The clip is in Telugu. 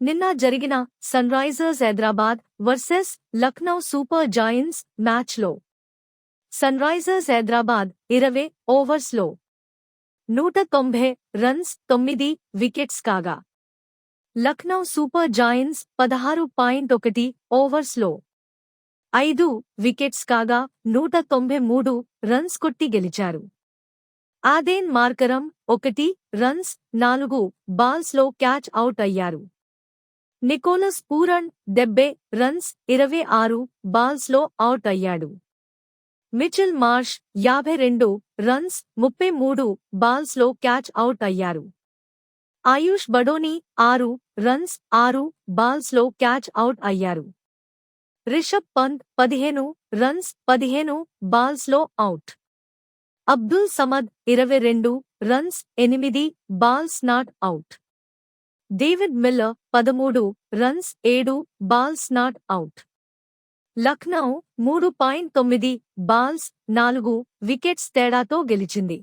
నిన్న జరిగిన Sunrisers Hyderabad versus Lucknow super giants మ్యాచ్లో సన్రైజర్స్ హైదరాబాద్ 20 ఓవర్స్లో 190 రన్స్ 9 వికెట్స్ కాగా లక్నో సూపర్ జాయింట్స్ 16.1 ఓవర్స్లో 5 వికెట్స్ కాగా 193 రన్స్ కొట్టి గెలిచారు. ఆదేన్ మార్కరం 1 రన్స్ 4 బాల్స్లో క్యాచ్ అవుట్ అయ్యారు. నికోలస్ పూరన్ 70 రన్స్ 26 బాల్స్లో అవుట్ అయ్యాడు. మిచెల్ మార్ష్ 52 రన్స్ 33 బాల్స్లో క్యాచ్ అవుట్ అయ్యారు. ఆయుష్ బడోని 6 రన్స్ 6 బాల్స్లో క్యాచ్ అవుట్ అయ్యారు. Rishabh Pant 15 runs 15 బాల్స్లో out. Abdul Samad 22 runs 8 balls not out. David Miller 13 runs 7 balls not out. Lucknow 3.9 balls 4 wickets తేడాతో గెలిచింది.